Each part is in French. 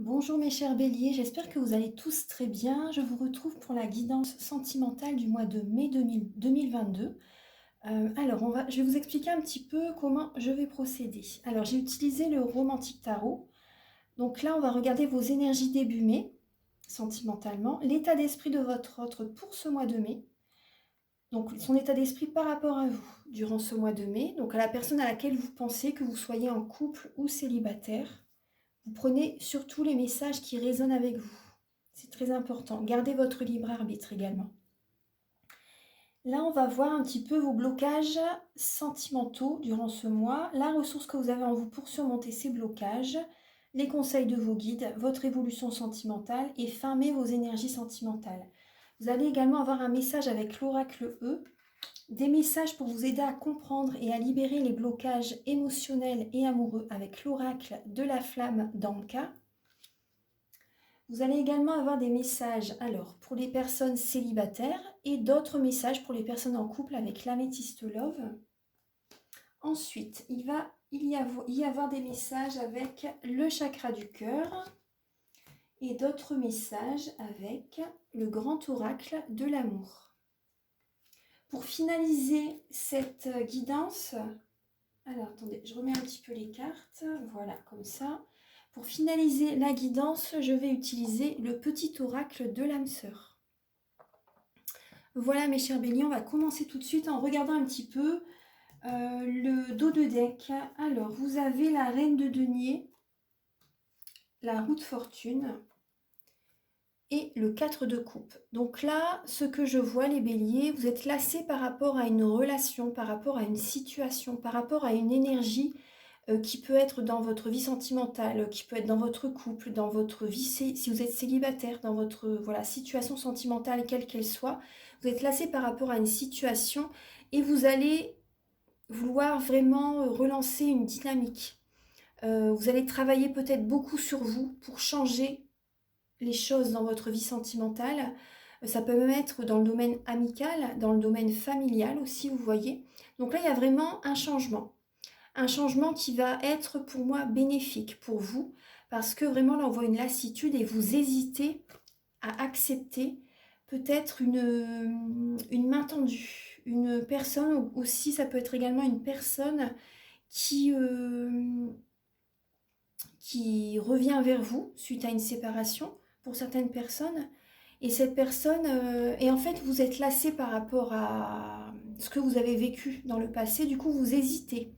Bonjour mes chers béliers, j'espère que vous allez tous très bien. Je vous retrouve pour la guidance sentimentale du mois de mai 2022. Je vais vous expliquer un petit peu comment je vais procéder. Alors, j'ai utilisé le Romantique Tarot. Donc là, on va regarder vos énergies début mai, sentimentalement, l'état d'esprit de votre autre pour ce mois de mai. Donc, son état d'esprit par rapport à vous durant ce mois de mai. Donc, à la personne à laquelle vous pensez, que vous soyez en couple ou célibataire. Vous prenez surtout les messages qui résonnent avec vous. C'est très important. Gardez votre libre arbitre également. Là, on va voir un petit peu vos blocages sentimentaux durant ce mois, la ressource que vous avez en vous pour surmonter ces blocages, les conseils de vos guides, votre évolution sentimentale et fin mai vos énergies sentimentales. Vous allez également avoir un message avec l'oracle E, des messages pour vous aider à comprendre et à libérer les blocages émotionnels et amoureux avec l'oracle de la flamme d'Anka. Vous allez également avoir des messages pour les personnes célibataires et d'autres messages pour les personnes en couple avec l'améthyste love. Ensuite, il va y avoir des messages avec le chakra du cœur et d'autres messages avec le grand oracle de l'amour. Pour finaliser cette guidance, attendez, je remets un petit peu les cartes, voilà, comme ça. Pour finaliser la guidance, je vais utiliser le petit oracle de l'âme sœur. Voilà mes chers béliers, on va commencer tout de suite en regardant un petit peu le dos de deck. Alors, vous avez la reine de denier, la roue de fortune et le 4 de coupe. Donc là, ce que je vois les béliers, vous êtes lassés par rapport à une relation, par rapport à une situation, par rapport à une énergie qui peut être dans votre vie sentimentale, qui peut être dans votre couple, dans votre vie, si vous êtes célibataire, dans votre situation sentimentale, quelle qu'elle soit. Vous êtes lassé par rapport à une situation et vous allez vouloir vraiment relancer une dynamique. Vous allez travailler peut-être beaucoup sur vous pour changer les choses dans votre vie sentimentale. Ça peut même être dans le domaine amical, dans le domaine familial aussi, vous voyez. Donc là, il y a vraiment un changement. Un changement qui va être pour moi bénéfique pour vous, parce que vraiment là, on voit une lassitude et vous hésitez à accepter peut-être une main tendue, une personne aussi, ça peut être également une personne qui revient vers vous suite à une séparation pour certaines personnes. Et cette personne, et en fait, vous êtes lassé par rapport à ce que vous avez vécu dans le passé, du coup, vous hésitez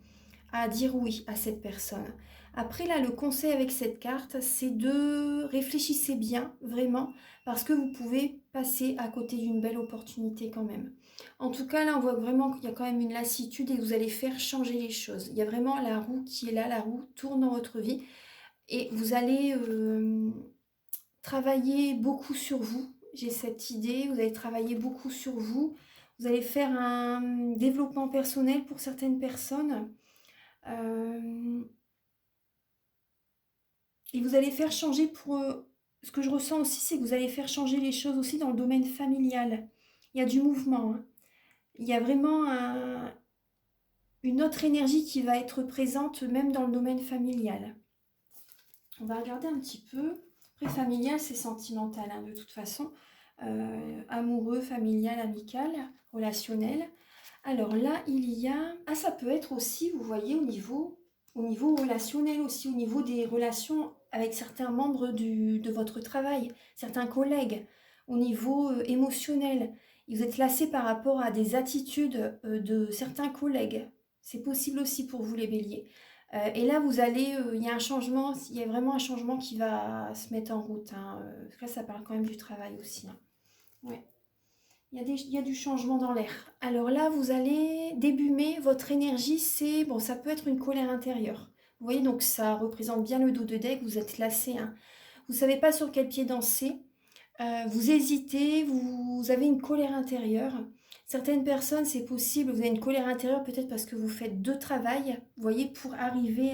à dire oui à cette personne. Après, là, le conseil avec cette carte, c'est de réfléchissez bien, vraiment, parce que vous pouvez passer à côté d'une belle opportunité quand même. En tout cas, là, on voit vraiment qu'il y a quand même une lassitude et vous allez faire changer les choses. Il y a vraiment la roue qui est là, la roue tourne dans votre vie et vous allez travailler beaucoup sur vous. J'ai cette idée, vous allez travailler beaucoup sur vous. Vous allez faire un développement personnel pour certaines personnes. Et vous allez faire changer ce que je ressens aussi, c'est que vous allez faire changer les choses aussi dans le domaine familial. Il y a du mouvement, hein. Il y a vraiment une autre énergie qui va être présente même dans le domaine familial. On va regarder un petit peu. Après, familial, c'est sentimental, hein, de toute façon. Amoureux, familial, amical, relationnel. Alors là, il y a... Ah, ça peut être aussi, vous voyez, au niveau relationnel aussi, au niveau des relations avec certains membres de votre travail, certains collègues, au niveau émotionnel. Vous êtes lassé par rapport à des attitudes de certains collègues. C'est possible aussi pour vous les béliers. Et là, il y a un changement, il y a vraiment un changement qui va se mettre en route, hein. Là, ça parle quand même du travail aussi, hein. Ouais. Il y a du changement dans l'air. Alors là, vous allez début mai, votre énergie, ça peut être une colère intérieure. Vous voyez, donc ça représente bien le dos de deck, vous êtes lassé, hein. Vous ne savez pas sur quel pied danser. Vous hésitez, vous avez une colère intérieure. Certaines personnes, c'est possible, vous avez une colère intérieure peut-être parce que vous faites deux travails, vous voyez, pour arriver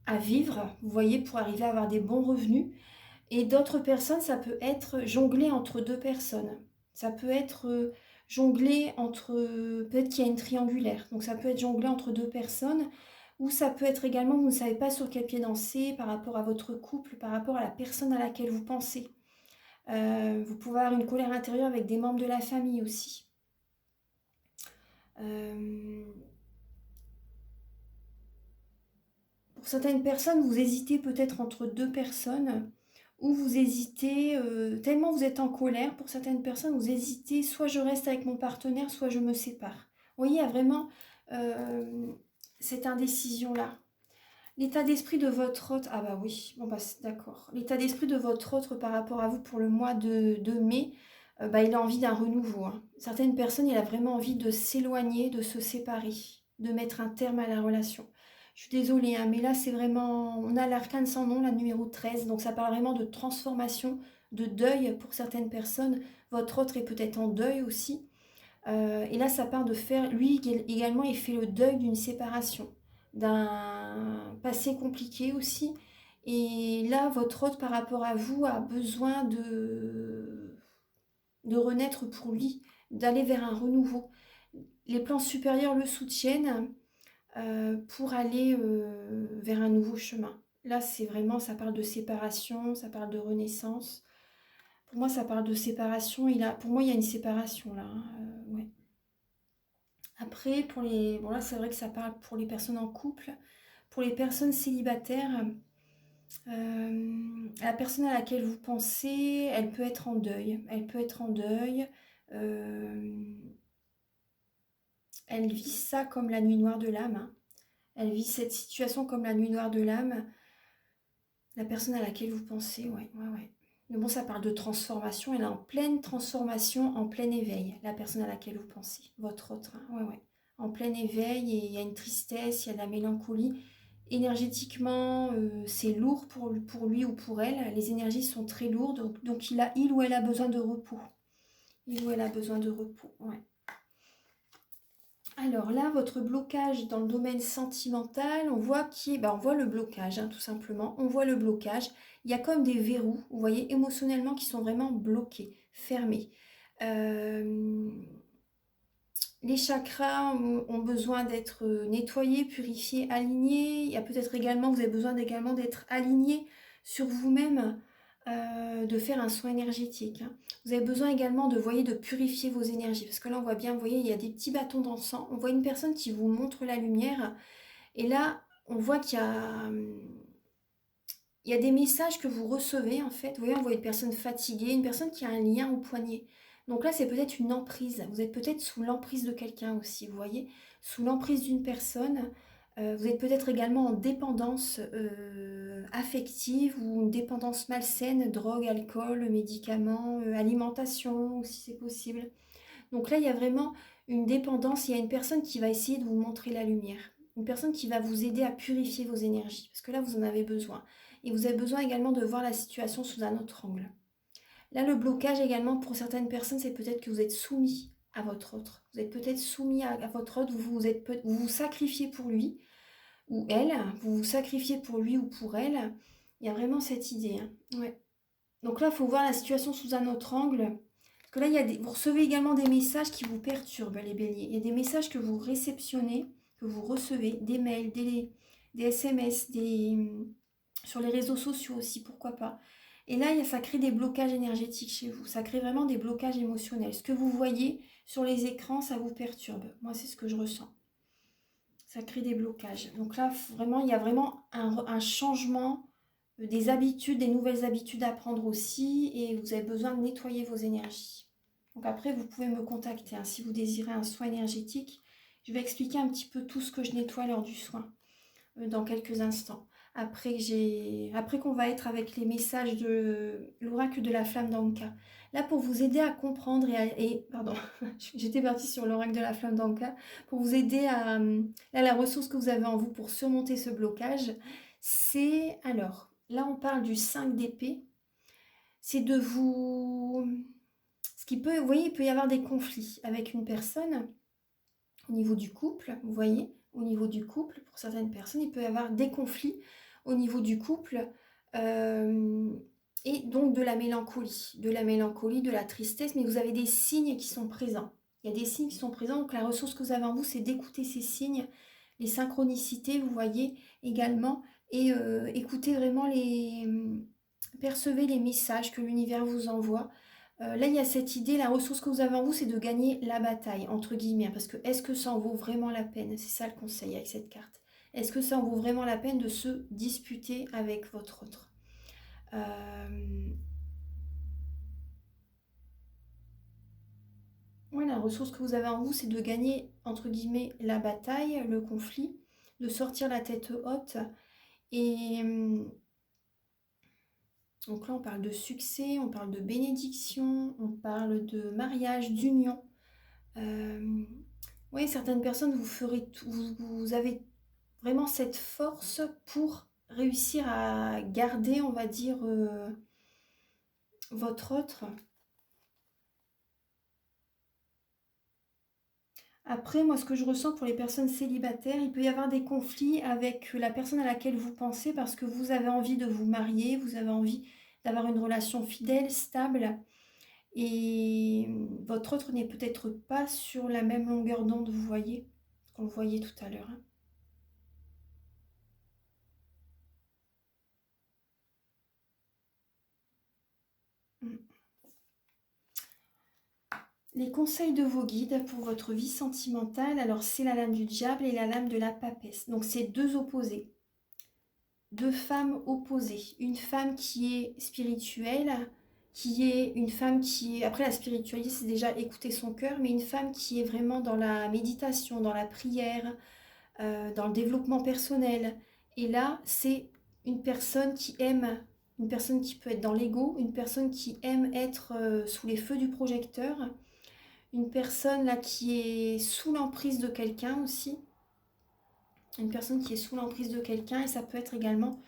à vivre, vous voyez, pour arriver à avoir des bons revenus. Et d'autres personnes, ça peut être jongler entre deux personnes. Ça peut être jongler entre... Peut-être qu'il y a une triangulaire. Donc ça peut être jongler entre deux personnes Ou ça peut être également, vous ne savez pas sur quel pied danser par rapport à votre couple, par rapport à la personne à laquelle vous pensez. Vous pouvez avoir une colère intérieure avec des membres de la famille aussi. Euh, pour certaines personnes, vous hésitez peut-être entre deux personnes, ou vous hésitez, tellement vous êtes en colère, pour certaines personnes, vous hésitez, soit je reste avec mon partenaire, soit je me sépare. Vous voyez, il y a vraiment cette indécision-là. L'état d'esprit de votre autre, ah bah oui, bon bah d'accord. L'état d'esprit de votre autre par rapport à vous pour le mois de mai, bah, il a envie d'un renouveau, hein. Certaines personnes, il a vraiment envie de s'éloigner, de se séparer, de mettre un terme à la relation. Je suis désolée, hein, mais là c'est vraiment, on a l'arcane sans nom, la numéro 13, donc ça parle vraiment de transformation, de deuil pour certaines personnes. Votre autre est peut-être en deuil aussi. Et là, ça part de faire, lui également, il fait le deuil d'une séparation, d'un passé compliqué aussi. Et là, votre hôte, par rapport à vous, a besoin de renaître pour lui, d'aller vers un renouveau. Les plans supérieurs le soutiennent pour aller vers un nouveau chemin. Là, c'est vraiment, ça parle de séparation, ça parle de renaissance. Pour moi, ça parle de séparation. Pour moi, il y a une séparation là, hein, ouais. Après, bon là c'est vrai que ça parle pour les personnes en couple. Pour les personnes célibataires, la personne à laquelle vous pensez, elle peut être en deuil. Elle peut être en deuil. euh, Elle vit ça comme la nuit noire de l'âme, hein. Elle vit cette situation comme la nuit noire de l'âme. La personne à laquelle vous pensez, ouais, ouais, ouais. Mais bon, ça parle de transformation. Elle est en pleine transformation, en plein éveil. La personne à laquelle vous pensez, votre autre, hein, ouais, ouais. En plein éveil, et il y a une tristesse, il y a de la mélancolie. Énergétiquement, c'est lourd pour lui ou pour elle. Les énergies sont très lourdes, donc il ou elle a besoin de repos. Il ou elle a besoin de repos, ouais. Alors là, votre blocage dans le domaine sentimental, on voit on voit le blocage, hein, tout simplement. On voit le blocage. Il y a comme des verrous, vous voyez, émotionnellement, qui sont vraiment bloqués, fermés. Euh, les chakras ont besoin d'être nettoyés, purifiés, alignés. Il y a peut-être également, vous avez besoin également d'être aligné sur vous-même, de faire un soin énergétique, hein. Vous avez besoin également de, voyez, de purifier vos énergies. Parce que là, on voit bien, vous voyez, il y a des petits bâtons d'encens. On voit une personne qui vous montre la lumière. Et là, on voit il y a des messages que vous recevez, en fait. Vous voyez, on voit une personne fatiguée, une personne qui a un lien au poignet. Donc là, c'est peut-être une emprise. Vous êtes peut-être sous l'emprise de quelqu'un aussi, vous voyez, sous l'emprise d'une personne. Vous êtes peut-être également en dépendance affective ou une dépendance malsaine, drogue, alcool, médicaments, alimentation, si c'est possible. Donc là, il y a vraiment une dépendance. Il y a une personne qui va essayer de vous montrer la lumière. Une personne qui va vous aider à purifier vos énergies. Parce que là, vous en avez besoin. Et vous avez besoin également de voir la situation sous un autre angle. Là, le blocage également pour certaines personnes, c'est peut-être que vous êtes soumis à votre autre. Vous êtes peut-être soumis à votre autre, vous vous sacrifiez pour lui ou elle, vous vous sacrifiez pour lui ou pour elle. Il y a vraiment cette idée, hein. Ouais. Donc là, il faut voir la situation sous un autre angle. Parce que là, vous recevez également des messages qui vous perturbent, les béliers. Il y a des messages que vous réceptionnez, que vous recevez, des mails, des SMS, sur les réseaux sociaux aussi, pourquoi pas. Et là, ça crée des blocages énergétiques chez vous. Ça crée vraiment des blocages émotionnels. Ce que vous voyez sur les écrans, ça vous perturbe. Moi, c'est ce que je ressens. Ça crée des blocages. Donc là, vraiment, il y a vraiment un changement des habitudes, des nouvelles habitudes à prendre aussi, et vous avez besoin de nettoyer vos énergies. Donc après, vous pouvez me contacter, hein, si vous désirez un soin énergétique. Je vais expliquer un petit peu tout ce que je nettoie lors du soin dans quelques instants. Après qu'on va être avec les messages de l'oracle de la flamme d'Anka. Là, pour vous aider à comprendre pardon, j'étais partie sur l'oracle de la flamme d'Anka, pour vous aider là, la ressource que vous avez en vous pour surmonter ce blocage, c'est, alors, là on parle du 5 d'épée, c'est de vous... vous voyez, il peut y avoir des conflits avec une personne au niveau du couple, vous voyez, au niveau du couple, pour certaines personnes, il peut y avoir des conflits au niveau du couple, et donc de la mélancolie, de la tristesse, mais vous avez des signes qui sont présents. Il y a des signes qui sont présents, donc la ressource que vous avez en vous, c'est d'écouter ces signes, les synchronicités, vous voyez, également, et écoutez vraiment percevez les messages que l'univers vous envoie. Là, il y a cette idée, la ressource que vous avez en vous, c'est de gagner la bataille, entre guillemets, parce que est-ce que ça en vaut vraiment la peine? C'est ça le conseil avec cette carte. Est-ce que ça en vaut vraiment la peine de se disputer avec votre autre? Ouais, la ressource que vous avez en vous, c'est de gagner, entre guillemets, la bataille, le conflit, de sortir la tête haute. Et donc là, on parle de succès, on parle de bénédiction, on parle de mariage, d'union. Oui, certaines personnes, vous ferez tout, vous avez vraiment cette force pour réussir à garder, on va dire, votre autre. Après, moi, ce que je ressens pour les personnes célibataires, il peut y avoir des conflits avec la personne à laquelle vous pensez parce que vous avez envie de vous marier, vous avez envie d'avoir une relation fidèle, stable, et votre autre n'est peut-être pas sur la même longueur d'onde, vous voyez, qu'on le voyait tout à l'heure. Hein. Les conseils de vos guides pour votre vie sentimentale, alors c'est la lame du diable et la lame de la papesse. Donc c'est deux opposés, deux femmes opposées. Une femme qui est spirituelle, qui est une femme qui est... Après la spiritualité, c'est déjà écouter son cœur, mais une femme qui est vraiment dans la méditation, dans la prière, dans le développement personnel. Et là, c'est une personne qui aime, une personne qui peut être dans l'ego, une personne qui aime être sous les feux du projecteur, une personne là qui est sous l'emprise de quelqu'un aussi, une personne qui est sous l'emprise de quelqu'un, et ça peut être également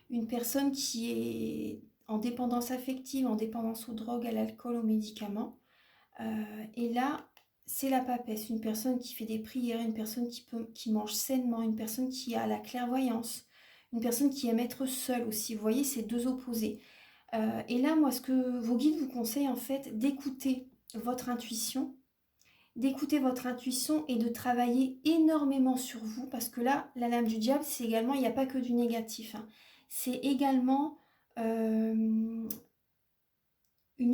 une personne qui est en dépendance affective, en dépendance aux drogues, à l'alcool, aux médicaments. Et là, c'est la papesse, une personne qui fait des prières, une personne qui mange sainement, une personne qui a la clairvoyance, une personne qui aime être seule aussi. Vous voyez, c'est deux opposés. Et là, moi, ce que vos guides vous conseillent, en fait, d'écouter votre intuition et de travailler énormément sur vous, parce que là, la lame du diable, c'est également, il n'y a pas que du négatif, hein. C'est également une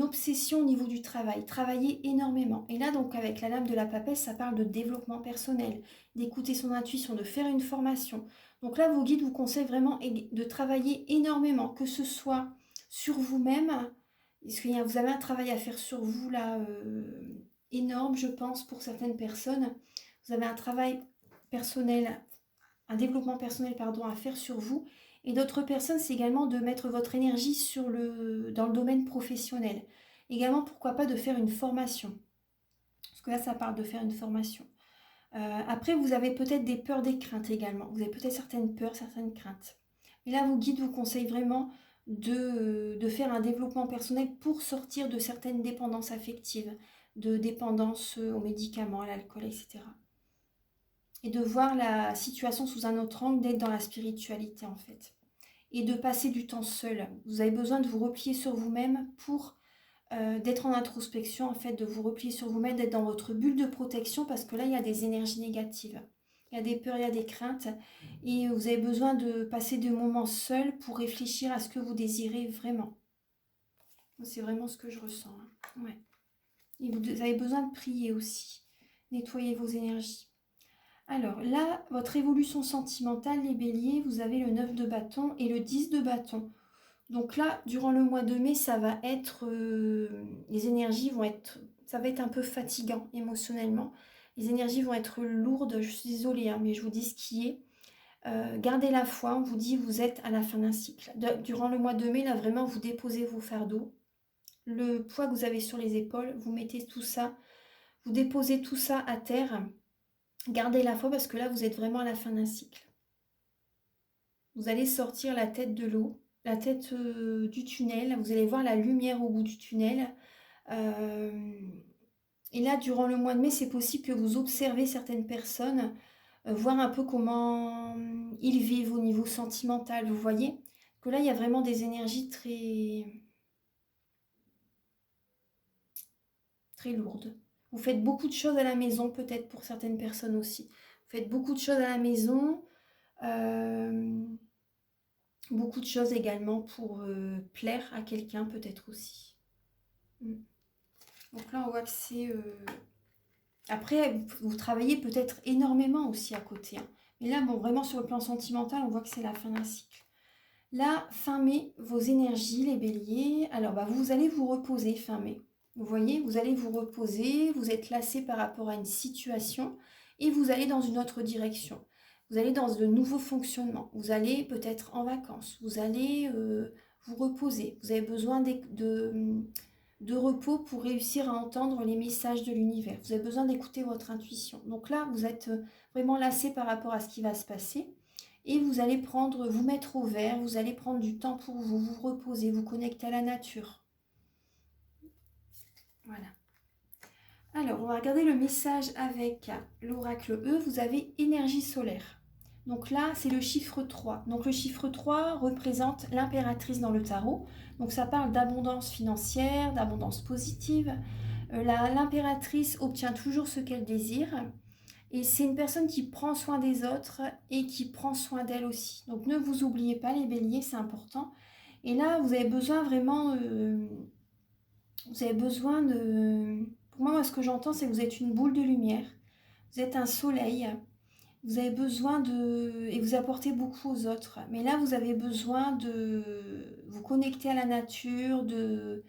obsession au niveau du travail, travailler énormément. Et là, donc, avec la lame de la papesse, ça parle de développement personnel, d'écouter son intuition, de faire une formation. Donc là, vos guides vous conseillent vraiment de travailler énormément, que ce soit sur vous-même, parce que vous avez un travail à faire sur vous, là, énorme, je pense, pour certaines personnes. Vous avez un travail personnel, un développement personnel, pardon, à faire sur vous. Et d'autres personnes, c'est également de mettre votre énergie dans le domaine professionnel. Également, pourquoi pas de faire une formation. Parce que là, ça parle de faire une formation. Après, vous avez peut-être des peurs, des craintes également. Vous avez peut-être certaines peurs, certaines craintes. Et là, vos guides vous conseillent vraiment de faire un développement personnel pour sortir de certaines dépendances affectives, de dépendance aux médicaments, à l'alcool, etc. Et de voir la situation sous un autre angle, d'être dans la spiritualité en fait. Et de passer du temps seul. Vous avez besoin de vous replier sur vous-même pour d'être en introspection, en fait, de vous replier sur vous-même, d'être dans votre bulle de protection, parce que là, il y a des énergies négatives. Il y a des peurs, il y a des craintes, et vous avez besoin de passer des moments seuls pour réfléchir à ce que vous désirez vraiment. C'est vraiment ce que je ressens. Hein. Ouais. Et vous avez besoin de prier aussi. Nettoyer vos énergies. Alors là, votre évolution sentimentale, les béliers, vous avez le 9 de bâton et le 10 de bâton. Donc là, durant le mois de mai, ça va être... les énergies vont être... Ça va être un peu fatigant émotionnellement. Les énergies vont être lourdes. Je suis désolée, hein, mais je vous dis ce qui est. Gardez la foi. On vous dit vous êtes à la fin d'un cycle. Durant le mois de mai, là, vraiment, vous déposez vos fardeaux. Le poids que vous avez sur les épaules, vous mettez tout ça. Vous déposez tout ça à terre. Gardez la foi parce que là, vous êtes vraiment à la fin d'un cycle. Vous allez sortir la tête de l'eau, la tête du tunnel. Vous allez voir la lumière au bout du tunnel. Et là, durant le mois de mai, c'est possible que vous observez certaines personnes, voir un peu comment ils vivent au niveau sentimental. Vous voyez que là, il y a vraiment des énergies très, très lourdes. Vous faites beaucoup de choses à la maison, peut-être pour certaines personnes aussi. Vous faites beaucoup de choses à la maison, beaucoup de choses également pour plaire à quelqu'un peut-être aussi. Mm. Donc là, on voit que c'est... Après, vous travaillez peut-être énormément aussi à côté, hein. Mais là, bon, vraiment sur le plan sentimental, on voit que c'est la fin d'un cycle. Là, fin mai, vos énergies, les béliers, alors bah, vous allez vous reposer fin mai. Vous voyez, vous allez vous reposer, vous êtes lassé par rapport à une situation et vous allez dans une autre direction. Vous allez dans de nouveaux fonctionnements. Vous allez peut-être en vacances. Vous allez vous reposer. Vous avez besoin de repos pour réussir à entendre les messages de l'univers. Vous avez besoin d'écouter votre intuition. Donc là, vous êtes vraiment lassé par rapport à ce qui va se passer. Et vous allez vous mettre au vert, vous allez prendre du temps pour vous, vous reposer, vous connecter à la nature. Voilà. Alors, on va regarder le message avec l'oracle E. Vous avez énergie solaire. Donc là, c'est le chiffre 3. Donc le chiffre 3 représente l'impératrice dans le tarot. Donc ça parle d'abondance financière, d'abondance positive. L'impératrice obtient toujours ce qu'elle désire. Et c'est une personne qui prend soin des autres et qui prend soin d'elle aussi. Donc ne vous oubliez pas les béliers, c'est important. Et là, vous avez besoin vraiment... vous avez besoin de... Pour moi, ce que j'entends, c'est que vous êtes une boule de lumière. Vous êtes un soleil. Vous avez besoin de... Et vous apportez beaucoup aux autres. Mais là, vous avez besoin de vous connecter à la nature, de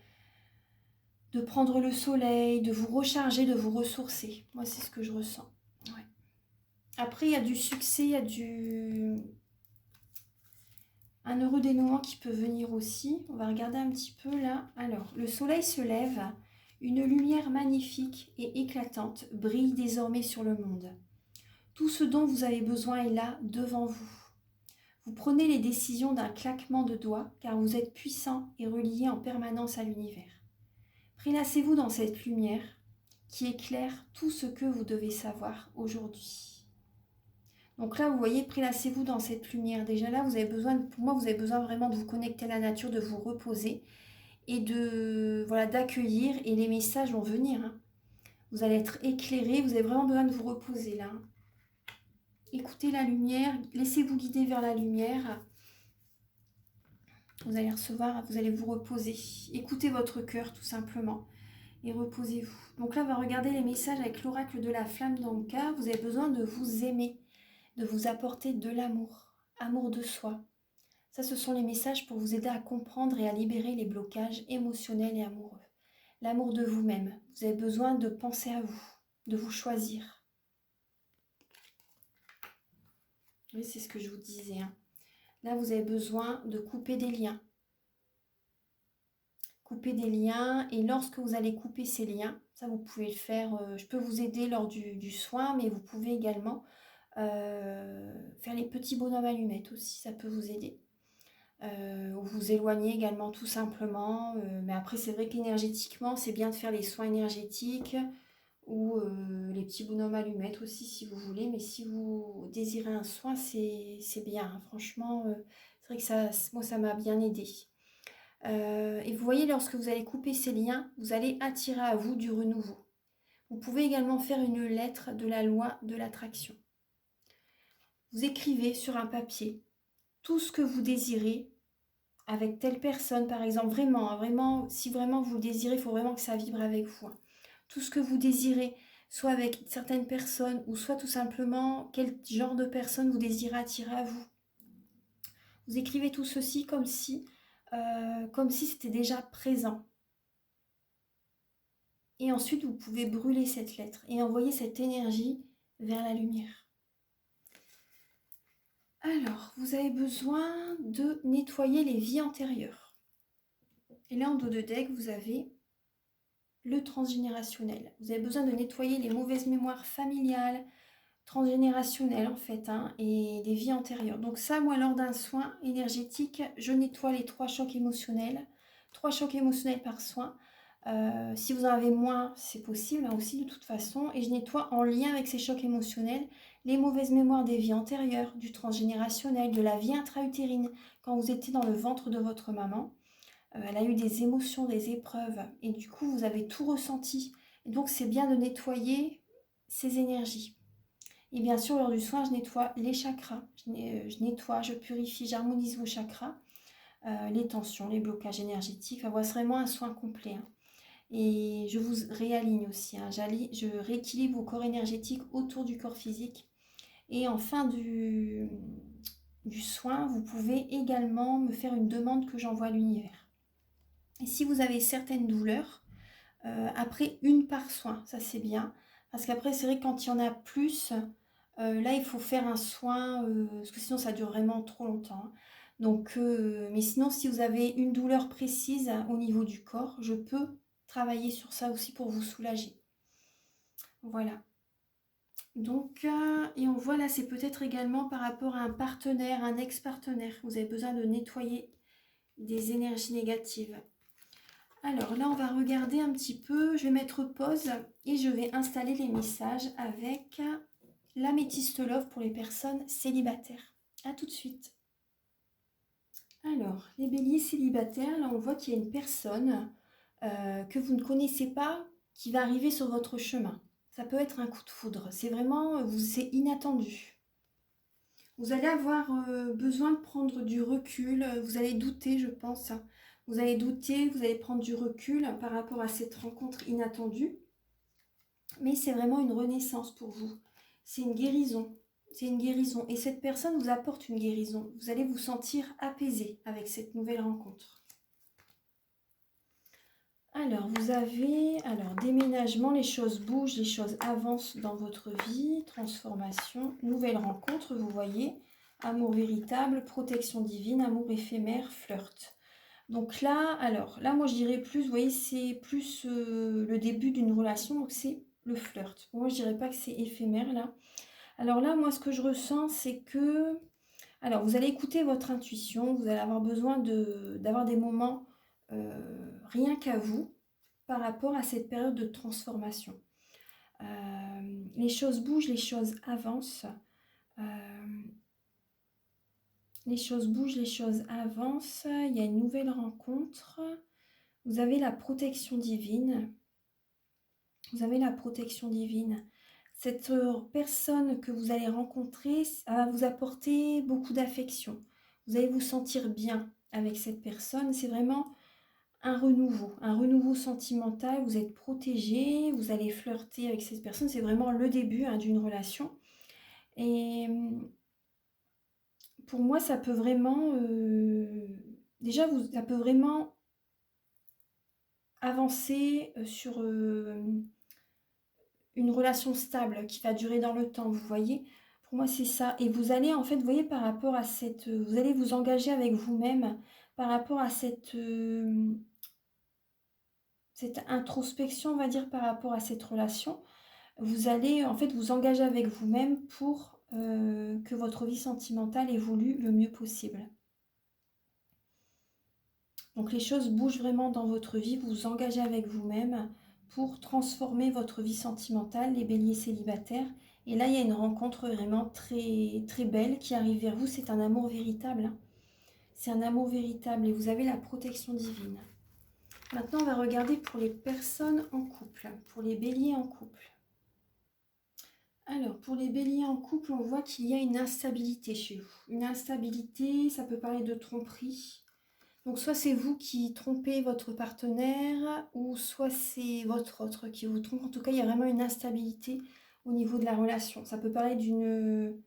prendre le soleil, de vous recharger, de vous ressourcer. Moi, c'est ce que je ressens. Ouais. Après, il y a du succès, il y a un heureux dénouement qui peut venir aussi. On va regarder un petit peu là. Alors, le soleil se lève. Une lumière magnifique et éclatante brille désormais sur le monde. Tout ce dont vous avez besoin est là, devant vous. Vous prenez les décisions d'un claquement de doigts, car vous êtes puissant et relié en permanence à l'univers. Prélassez-vous dans cette lumière qui éclaire tout ce que vous devez savoir aujourd'hui. Donc là, vous voyez, prélassez-vous dans cette lumière. Déjà là, vous avez besoin, pour moi, vous avez besoin vraiment de vous connecter à la nature, de vous reposer et d'accueillir. Et les messages vont venir, hein. Vous allez être éclairé, vous avez vraiment besoin de vous reposer là. Écoutez la lumière, laissez-vous guider vers la lumière. Vous allez recevoir, vous allez vous reposer. Écoutez votre cœur tout simplement et reposez-vous. Donc là, on va regarder les messages avec l'oracle de la flamme d'Anka. Vous avez besoin de vous aimer, de vous apporter de l'amour, amour de soi. Ça, ce sont les messages pour vous aider à comprendre et à libérer les blocages émotionnels et amoureux. L'amour de vous-même. Vous avez besoin de penser à vous, de vous choisir. Oui, c'est ce que je vous disais, hein. Là, vous avez besoin de couper des liens. Couper des liens, et lorsque vous allez couper ces liens, ça vous pouvez le faire, je peux vous aider lors du soin, mais vous pouvez également faire les petits bonhommes allumettes aussi, ça peut vous aider. Ou vous éloigner également tout simplement, mais après c'est vrai qu'énergétiquement, c'est bien de faire les soins énergétiques, ou les petits bonhommes allumettes aussi si vous voulez, mais si vous désirez un soin, c'est bien, hein. Franchement, c'est vrai que moi ça m'a bien aidé. Et vous voyez, lorsque vous allez couper ces liens, vous allez attirer à vous du renouveau. Vous pouvez également faire une lettre de la loi de l'attraction. Vous écrivez sur un papier tout ce que vous désirez avec telle personne, par exemple, vraiment, hein, vraiment, si vraiment vous le désirez, il faut vraiment que ça vibre avec vous, hein. Tout ce que vous désirez, soit avec certaines personnes, ou soit tout simplement quel genre de personne vous désirez attirer à vous. Vous écrivez tout ceci comme si c'était déjà présent. Et ensuite, vous pouvez brûler cette lettre et envoyer cette énergie vers la lumière. Alors, vous avez besoin de nettoyer les vies antérieures. Et là, en dos de deck, vous avez le transgénérationnel. Vous avez besoin de nettoyer les mauvaises mémoires familiales, transgénérationnelles en fait, hein, et des vies antérieures. Donc ça, moi, lors d'un soin énergétique, je nettoie les 3 chocs émotionnels. 3 chocs émotionnels par soin. Si vous en avez moins, c'est possible, hein, aussi de toute façon. Et je nettoie en lien avec ces chocs émotionnels les mauvaises mémoires des vies antérieures, du transgénérationnel, de la vie intra-utérine, quand vous étiez dans le ventre de votre maman. Elle a eu des émotions, des épreuves, et du coup, vous avez tout ressenti. Et donc, c'est bien de nettoyer ces énergies. Et bien sûr, lors du soin, je nettoie les chakras. Je nettoie, je purifie, j'harmonise vos chakras, les tensions, les blocages énergétiques. Enfin, voilà, c'est vraiment un soin complet, hein. Et je vous réaligne aussi, hein. Je rééquilibre vos corps énergétiques autour du corps physique. Et en fin du soin, vous pouvez également me faire une demande que j'envoie à l'univers. Et si vous avez certaines douleurs, après une par soin, ça c'est bien. Parce qu'après, c'est vrai que quand il y en a plus, là, il faut faire un soin, parce que sinon, ça dure vraiment trop longtemps, hein. Donc, mais sinon, si vous avez une douleur précise, hein, au niveau du corps, je peux travailler sur ça aussi pour vous soulager. Voilà. Donc, et on voit là, c'est peut-être également par rapport à un partenaire, un ex-partenaire. Vous avez besoin de nettoyer des énergies négatives. Alors là, on va regarder un petit peu. Je vais mettre pause et je vais installer les messages avec l'améthyste love pour les personnes célibataires. A tout de suite. Alors, les béliers célibataires, là, on voit qu'il y a une personne que vous ne connaissez pas qui va arriver sur votre chemin. Ça peut être un coup de foudre. C'est vraiment, c'est inattendu. Vous allez avoir besoin de prendre du recul. Vous allez douter, je pense. Vous allez douter, vous allez prendre du recul par rapport à cette rencontre inattendue. Mais c'est vraiment une renaissance pour vous. C'est une guérison. C'est une guérison. Et cette personne vous apporte une guérison. Vous allez vous sentir apaisé avec cette nouvelle rencontre. Alors, vous avez déménagement, les choses bougent, les choses avancent dans votre vie, transformation, nouvelle rencontre, vous voyez, amour véritable, protection divine, amour éphémère, flirt. Donc là, moi je dirais plus, vous voyez, c'est plus le début d'une relation, donc c'est le flirt. Moi je dirais pas que c'est éphémère là. Alors là, moi ce que je ressens, c'est que, vous allez écouter votre intuition, vous allez avoir besoin d'avoir des moments rien qu'à vous par rapport à cette période de transformation. Les choses bougent, les choses avancent. Les choses bougent, les choses avancent. Il y a une nouvelle rencontre. Vous avez la protection divine. Vous avez la protection divine. Cette personne que vous allez rencontrer va vous apporter beaucoup d'affection. Vous allez vous sentir bien avec cette personne. C'est vraiment un renouveau sentimental. Vous êtes protégé, vous allez flirter avec cette personne. C'est vraiment le début, hein, d'une relation. Et pour moi, ça peut vraiment... ça peut vraiment avancer sur une relation stable qui va durer dans le temps, vous voyez. Pour moi, c'est ça. Et vous allez, en fait, vous voyez, par rapport à cette... vous allez vous engager avec vous-même par rapport à cette introspection, on va dire, par rapport à cette relation. Vous allez, en fait, vous engager avec vous-même pour que votre vie sentimentale évolue le mieux possible. Donc les choses bougent vraiment dans votre vie, vous vous engagez avec vous-même pour transformer votre vie sentimentale, les béliers célibataires. Et là, il y a une rencontre vraiment très, très belle qui arrive vers vous. C'est un amour véritable, hein. C'est un amour véritable et vous avez la protection divine. Maintenant, on va regarder pour les personnes en couple, pour les béliers en couple. Alors, pour les béliers en couple, on voit qu'il y a une instabilité chez vous. Une instabilité, ça peut parler de tromperie. Donc, soit c'est vous qui trompez votre partenaire, ou soit c'est votre autre qui vous trompe. En tout cas, il y a vraiment une instabilité au niveau de la relation. Ça peut parler d'une...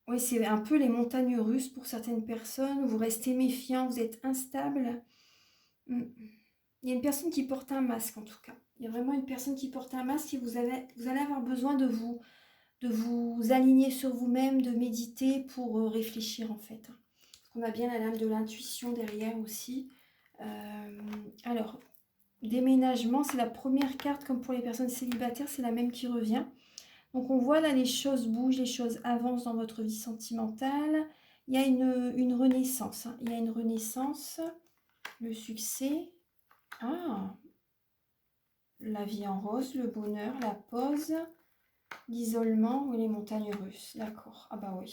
Oui, c'est un peu les montagnes russes pour certaines personnes. Vous restez méfiant, vous êtes instable. Il y a une personne qui porte un masque, en tout cas. Il y a vraiment une personne qui porte un masque et vous allez avoir besoin de vous aligner sur vous-même, de méditer pour réfléchir, en fait. Parce qu'on a bien la lame de l'intuition derrière aussi. Alors, déménagement, c'est la première carte, comme pour les personnes célibataires, c'est la même qui revient. Donc on voit là, les choses bougent, les choses avancent dans votre vie sentimentale. Il y a une renaissance, hein. Il y a une renaissance, le succès. Ah, la vie en rose, le bonheur, la pause, l'isolement ou les montagnes russes. D'accord, ah bah oui.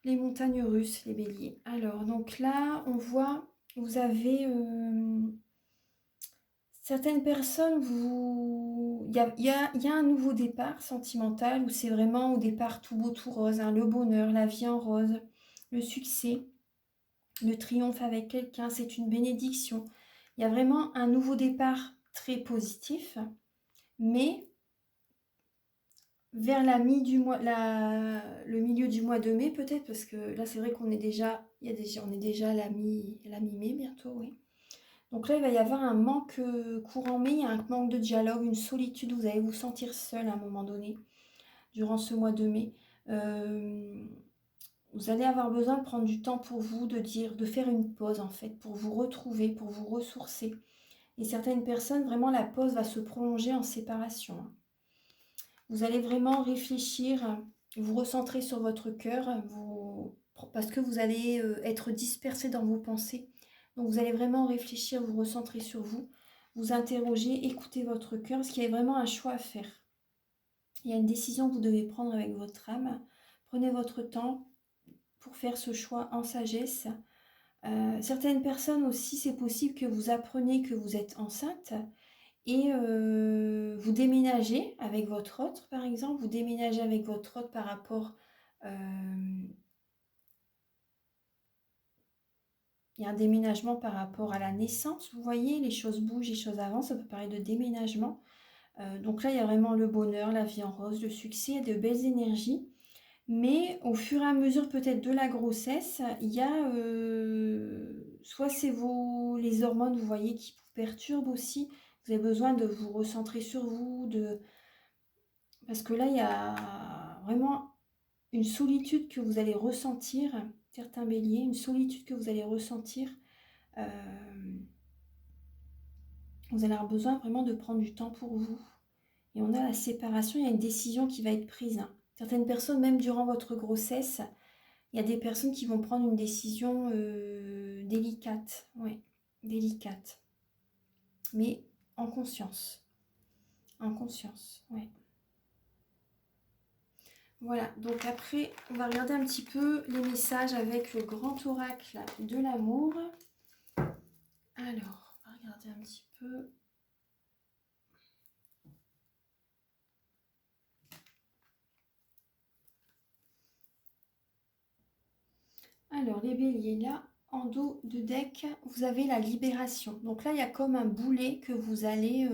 Les montagnes russes, les béliers. Alors, donc là, on voit, vous avez... certaines personnes, il y a un nouveau départ sentimental où c'est vraiment au départ tout beau, tout rose, hein, le bonheur, la vie en rose, le succès, le triomphe avec quelqu'un, c'est une bénédiction. Il y a vraiment un nouveau départ très positif, mais vers le milieu du mois de mai peut-être, parce que là c'est vrai qu'on est déjà, on est déjà à la mi-mai bientôt, oui. Donc là il va y avoir un manque courant mai, il y a un manque de dialogue, une solitude, vous allez vous sentir seul à un moment donné, durant ce mois de mai. Vous allez avoir besoin de prendre du temps pour vous, de faire une pause en fait, pour vous retrouver, pour vous ressourcer. Et certaines personnes, vraiment la pause va se prolonger en séparation, hein. Vous allez vraiment réfléchir, vous recentrer sur votre cœur, parce que vous allez être dispersé dans vos pensées. Donc vous allez vraiment réfléchir, vous recentrer sur vous, vous interroger, écouter votre cœur, parce qu'il y a vraiment un choix à faire. Il y a une décision que vous devez prendre avec votre âme. Prenez votre temps pour faire ce choix en sagesse. Certaines personnes aussi, c'est possible que vous appreniez que vous êtes enceinte et vous déménagez avec votre autre, par exemple. Vous déménagez avec votre autre par rapport... il y a un déménagement par rapport à la naissance. Vous voyez, les choses bougent, les choses avancent. Ça peut parler de déménagement. Donc là, il y a vraiment le bonheur, la vie en rose, le succès, de belles énergies. Mais au fur et à mesure peut-être de la grossesse, il y a soit c'est les hormones, vous voyez, qui vous perturbent aussi. Vous avez besoin de vous recentrer sur vous, parce que là, il y a vraiment une solitude que vous allez ressentir, certains béliers, une solitude que vous allez ressentir. Vous allez avoir besoin vraiment de prendre du temps pour vous. Et on a la séparation, il y a une décision qui va être prise, hein. Certaines personnes, même durant votre grossesse, il y a des personnes qui vont prendre une décision délicate, ouais, délicate, mais en conscience, ouais. Voilà, donc après, on va regarder un petit peu les messages avec le grand oracle de l'amour. Alors, on va regarder un petit peu. Alors, les béliers, là, en dos de deck, vous avez la libération. Donc là, il y a comme un boulet que vous allez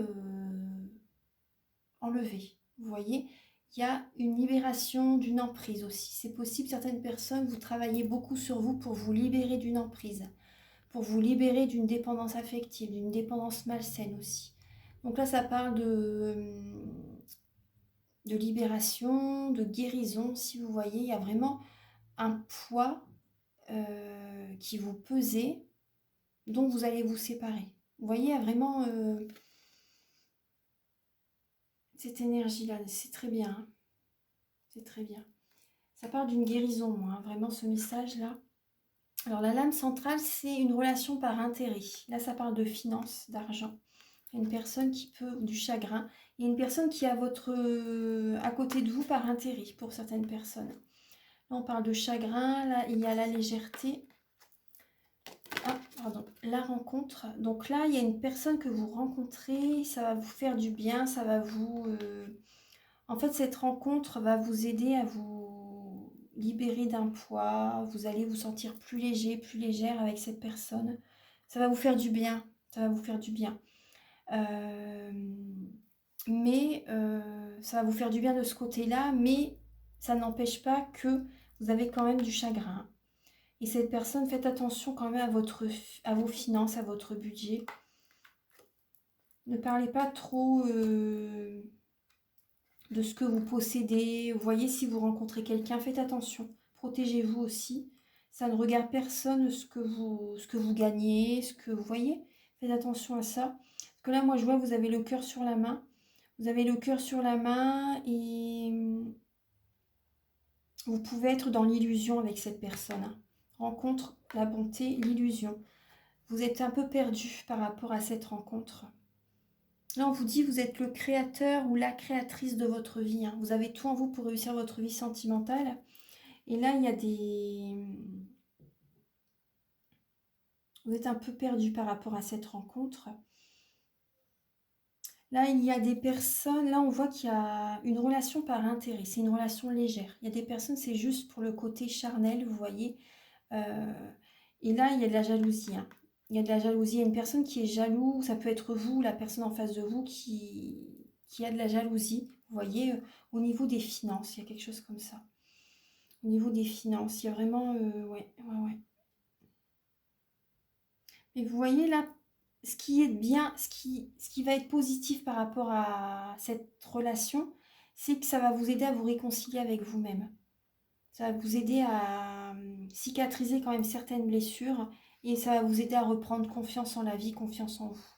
enlever. Vous voyez, il y a une libération d'une emprise aussi. C'est possible, certaines personnes, vous travaillez beaucoup sur vous pour vous libérer d'une emprise, pour vous libérer d'une dépendance affective, d'une dépendance malsaine aussi. Donc là, ça parle de libération, de guérison. Si vous voyez, il y a vraiment un poids qui vous pesait, dont vous allez vous séparer. Vous voyez, il y a vraiment cette énergie-là. C'est très bien, hein. C'est très bien. Ça parle d'une guérison, moi, hein, vraiment ce message-là. Alors la lame centrale, c'est une relation par intérêt. Là, ça parle de finances, d'argent. Il y a une personne qui peut, du chagrin. Il y a une personne qui est à côté de vous par intérêt, pour certaines personnes. Là, on parle de chagrin. Là, il y a la légèreté. Ah, pardon, la rencontre. Donc là, il y a une personne que vous rencontrez. Ça va vous faire du bien. Ça va vous... En fait, cette rencontre va vous aider à vous libérer d'un poids. Vous allez vous sentir plus léger, plus légère avec cette personne. Ça va vous faire du bien. Ça va vous faire du bien. Mais ça va vous faire du bien de ce côté-là. Mais ça n'empêche pas que vous avez quand même du chagrin. Et cette personne, faites attention quand même à vos finances, à votre budget. Ne parlez pas trop... de ce que vous possédez. Vous voyez, si vous rencontrez quelqu'un, faites attention. Protégez-vous aussi. Ça ne regarde personne ce que vous gagnez, ce que vous voyez. Faites attention à ça. Parce que là, moi, je vois, vous avez le cœur sur la main. Vous avez le cœur sur la main et vous pouvez être dans l'illusion avec cette personne, hein. Rencontre, la bonté, l'illusion. Vous êtes un peu perdu par rapport à cette rencontre. Là, on vous dit, vous êtes le créateur ou la créatrice de votre vie, hein. Vous avez tout en vous pour réussir votre vie sentimentale. Et là, il y a vous êtes un peu perdu par rapport à cette rencontre. Là, il y a des personnes, là on voit qu'il y a une relation par intérêt, c'est une relation légère. Il y a des personnes, c'est juste pour le côté charnel, vous voyez. Euh, et là, il y a de la jalousie, hein. Il y a de la jalousie. Il y a une personne qui est jaloux, ça peut être vous, la personne en face de vous qui a de la jalousie. Vous voyez, au niveau des finances, il y a quelque chose comme ça. Au niveau des finances, il y a vraiment... ouais, ouais, ouais. Mais vous voyez là, ce qui est bien, ce qui va être positif par rapport à cette relation, c'est que ça va vous aider à vous réconcilier avec vous-même. Ça va vous aider à cicatriser quand même certaines blessures et ça va vous aider à reprendre confiance en la vie, confiance en vous.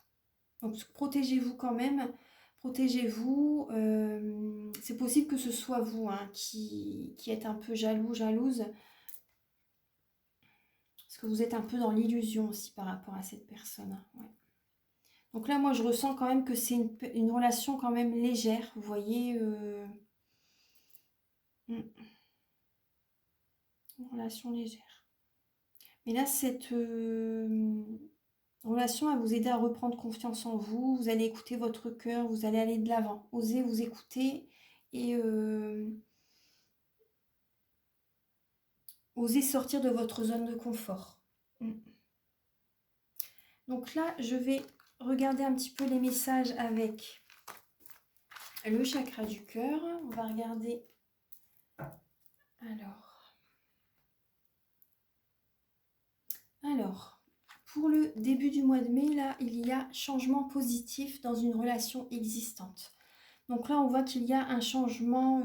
Donc protégez-vous quand même, protégez-vous. C'est possible que ce soit vous, hein, qui êtes un peu jaloux, jalouse, parce que vous êtes un peu dans l'illusion aussi par rapport à cette personne, hein, ouais. Donc là, moi, je ressens quand même que c'est une relation quand même légère, vous voyez, une relation légère. Mais là, cette relation va vous aider à reprendre confiance en vous, vous allez écouter votre cœur, vous allez aller de l'avant, osez vous écouter et osez sortir de votre zone de confort. Donc là, je vais regarder un petit peu les messages avec le chakra du cœur. On va regarder. Alors, pour le début du mois de mai, là, il y a changement positif dans une relation existante. Donc là, on voit qu'il y a un changement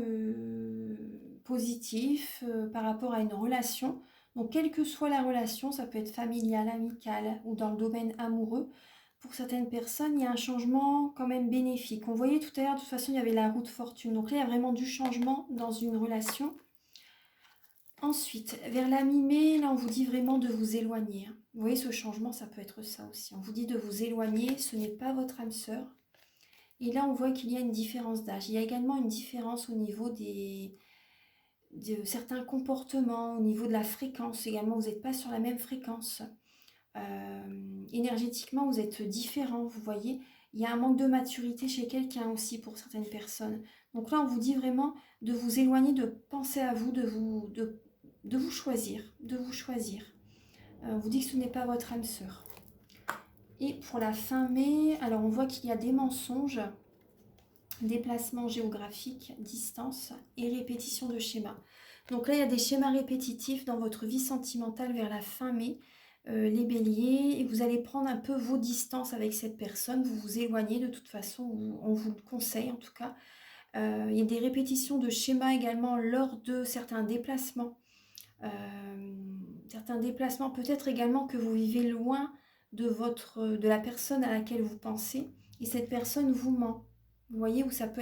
positif par rapport à une relation. Donc, quelle que soit la relation, ça peut être familiale, amicale ou dans le domaine amoureux, pour certaines personnes, il y a un changement quand même bénéfique. On voyait tout à l'heure, de toute façon, il y avait la roue de fortune. Donc là, il y a vraiment du changement dans une relation. Ensuite, vers la mi-mai, là, on vous dit vraiment de vous éloigner, hein. Vous voyez, ce changement, ça peut être ça aussi. On vous dit de vous éloigner, ce n'est pas votre âme sœur. Et là, on voit qu'il y a une différence d'âge. Il y a également une différence au niveau de certains comportements, au niveau de la fréquence également. Vous n'êtes pas sur la même fréquence. Énergétiquement, vous êtes différents, vous voyez. Il y a un manque de maturité chez quelqu'un aussi pour certaines personnes. Donc là, on vous dit vraiment de vous éloigner, de penser à vous, de vous choisir, de vous choisir. On vous dit que ce n'est pas votre âme sœur. Et pour la fin mai, alors on voit qu'il y a des mensonges, déplacement géographique, distance et répétition de schémas. Donc là, il y a des schémas répétitifs dans votre vie sentimentale vers la fin mai, les béliers, et vous allez prendre un peu vos distances avec cette personne, vous vous éloignez de toute façon, on vous le conseille en tout cas. Il y a des répétitions de schémas également lors de certains déplacements. Certains déplacements, peut-être également que vous vivez loin de la personne à laquelle vous pensez, et cette personne vous ment. Vous voyez où ça peut